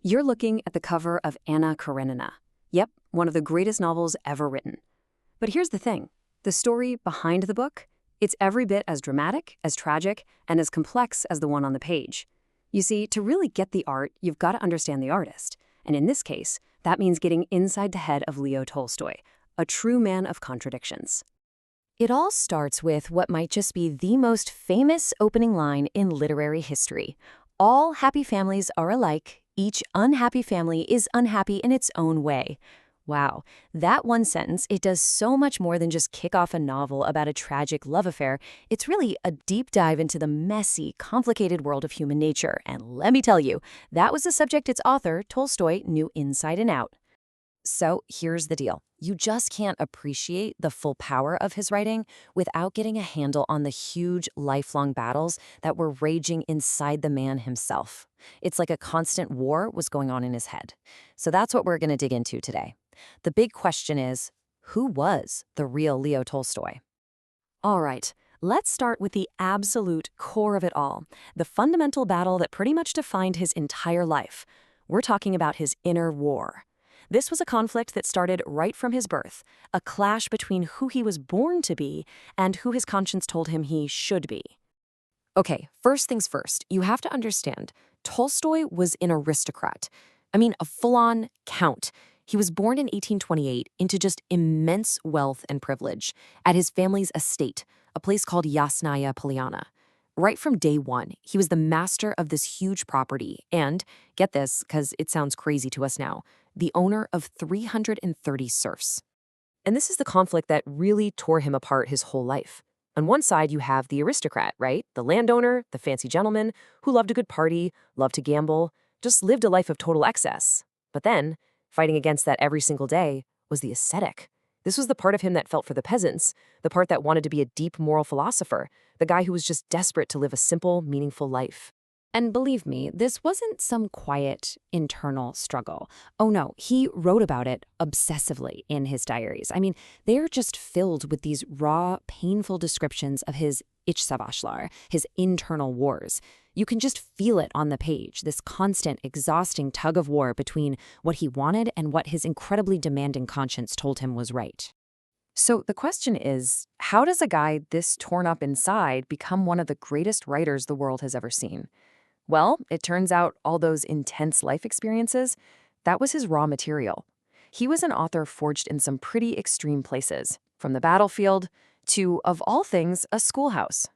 You're looking at the cover of Anna Karenina. Yep, one of the greatest novels ever written. But here's the thing. The story behind the book, it's every bit as dramatic, as tragic, and as complex as the one on the page. You see, to really get the art, you've got to understand the artist. And in this case, that means getting inside the head of Leo Tolstoy, a true man of contradictions. It all starts with what might just be the most famous opening line in literary history. All happy families are alike. Each unhappy family is unhappy in its own way. Wow, that one sentence, it does so much more than just kick off a novel about a tragic love affair. It's really a deep dive into the messy, complicated world of human nature. And let me tell you, that was a subject its author, Tolstoy, knew inside and out. So here's the deal. You just can't appreciate the full power of his writing without getting a handle on the huge, lifelong battles that were raging inside the man himself. It's like a constant war was going on in his head. So that's what we're going to dig into today. The big question is, who was the real Leo Tolstoy? All right, let's start with the absolute core of it all, the fundamental battle that pretty much defined his entire life. We're talking about his inner war. This was a conflict that started right from his birth, a clash between who he was born to be and who his conscience told him he should be. Okay, first things first, you have to understand, Tolstoy was an aristocrat. I mean, a full-on count. He was born in 1828 into just immense wealth and privilege at his family's estate, a place called Yasnaya Polyana. Right from day one, he was the master of this huge property and, get this, because it sounds crazy to us now, the owner of 330 serfs. And this is the conflict that really tore him apart his whole life. On one side, you have the aristocrat, right? The landowner, the fancy gentleman, who loved a good party, loved to gamble, just lived a life of total excess. But then, fighting against that every single day, was the ascetic. This was the part of him that felt for the peasants, the part that wanted to be a deep moral philosopher, the guy who was just desperate to live a simple, meaningful life. And believe me, this wasn't some quiet, internal struggle. Oh no, he wrote about it obsessively in his diaries. I mean, they're just filled with these raw, painful descriptions of his ichsavashlar, his internal wars. You can just feel it on the page, this constant, exhausting tug of war between what he wanted and what his incredibly demanding conscience told him was right. So the question is, how does a guy this torn up inside become one of the greatest writers the world has ever seen? Well, it turns out all those intense life experiences, that was his raw material. He was an author forged in some pretty extreme places, from the battlefield to, of all things, a schoolhouse.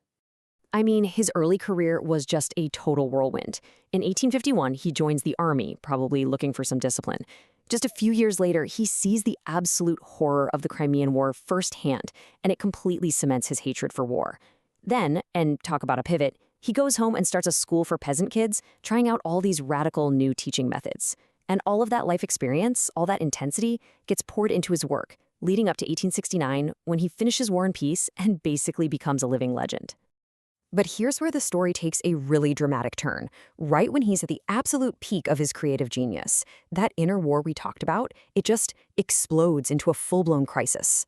I mean, his early career was just a total whirlwind. In 1851, he joins the army, probably looking for some discipline. Just a few years later, he sees the absolute horror of the Crimean War firsthand, and it completely cements his hatred for war. Then, and talk about a pivot, he goes home and starts a school for peasant kids, trying out all these radical new teaching methods. And all of that life experience, all that intensity, gets poured into his work, leading up to 1869, when he finishes War and Peace and basically becomes a living legend. But here's where the story takes a really dramatic turn. Right when he's at the absolute peak of his creative genius, that inner war we talked about, it just explodes into a full-blown crisis.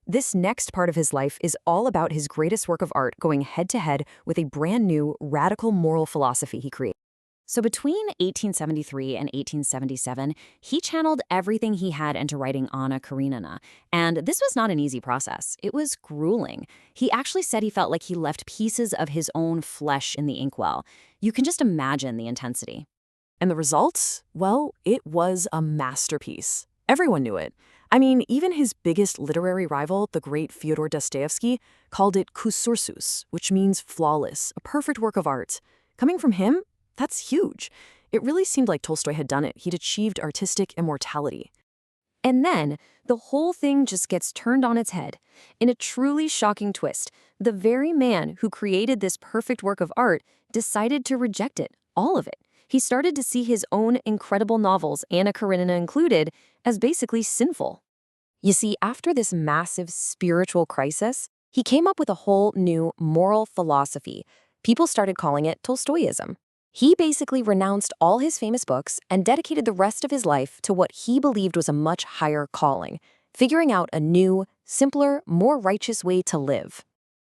This next part of his life is all about his greatest work of art going head-to-head with a brand new, radical moral philosophy he created. So between 1873 and 1877, he channeled everything he had into writing Anna Karenina. And this was not an easy process. It was grueling. He actually said he felt like he left pieces of his own flesh in the inkwell. You can just imagine the intensity. And the results? Well, it was a masterpiece. Everyone knew it. I mean, even his biggest literary rival, the great Fyodor Dostoevsky, called it kusursus, which means flawless, a perfect work of art. Coming from him, that's huge. It really seemed like Tolstoy had done it. He'd achieved artistic immortality. And then, the whole thing just gets turned on its head. In a truly shocking twist, the very man who created this perfect work of art decided to reject it, all of it. He started to see his own incredible novels, Anna Karenina included, as basically sinful. You see, after this massive spiritual crisis, he came up with a whole new moral philosophy. People started calling it Tolstoyism. He basically renounced all his famous books and dedicated the rest of his life to what he believed was a much higher calling, figuring out a new, simpler, more righteous way to live.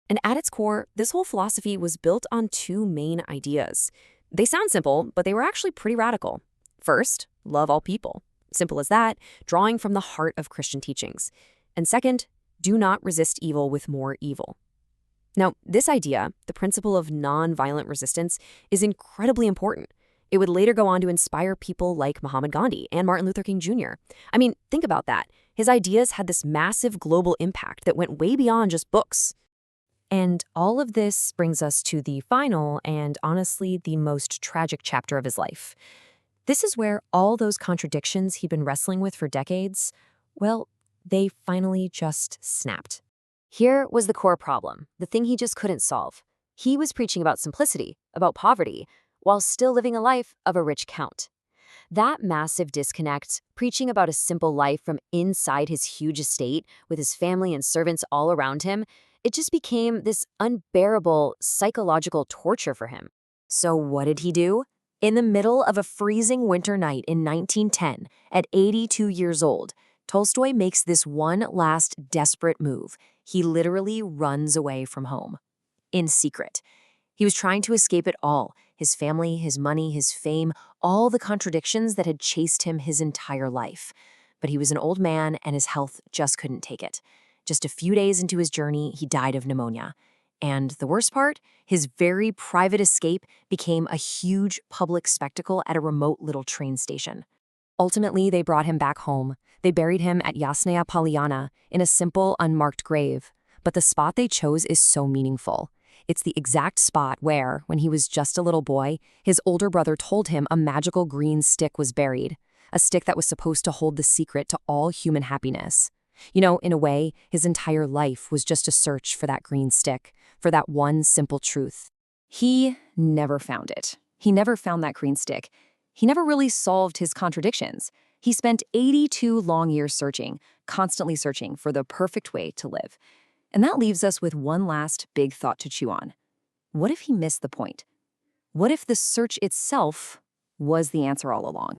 And at its core, this whole philosophy was built on two main ideas. They sound simple, but they were actually pretty radical. First, love all people. Simple as that, drawing from the heart of Christian teachings. And second, do not resist evil with more evil. Now, this idea, the principle of nonviolent resistance, is incredibly important. It would later go on to inspire people like Muhammad Gandhi and Martin Luther King Jr. I mean, think about that. His ideas had this massive global impact that went way beyond just books. And all of this brings us to the final and honestly the most tragic chapter of his life. This is where all those contradictions he'd been wrestling with for decades, well, they finally just snapped. Here was the core problem, the thing he just couldn't solve. He was preaching about simplicity, about poverty, while still living a life of a rich count. That massive disconnect, preaching about a simple life from inside his huge estate with his family and servants all around him, it just became this unbearable psychological torture for him. So what did he do? In the middle of a freezing winter night in 1910, at 82 years old, Tolstoy makes this one last desperate move. He literally runs away from home. In secret. He was trying to escape it all, his family, his money, his fame, all the contradictions that had chased him his entire life. But he was an old man and his health just couldn't take it. Just a few days into his journey, he died of pneumonia. And the worst part, his very private escape became a huge public spectacle at a remote little train station. Ultimately, they brought him back home. They buried him at Yasnaya Polyana in a simple, unmarked grave. But the spot they chose is so meaningful. It's the exact spot where, when he was just a little boy, his older brother told him a magical green stick was buried, a stick that was supposed to hold the secret to all human happiness. You know, in a way, his entire life was just a search for that green stick, for that one simple truth. He never found it. He never found that green stick. He never really solved his contradictions. He spent 82 long years searching, constantly searching for the perfect way to live. And that leaves us with one last big thought to chew on. What if he missed the point? What if the search itself was the answer all along?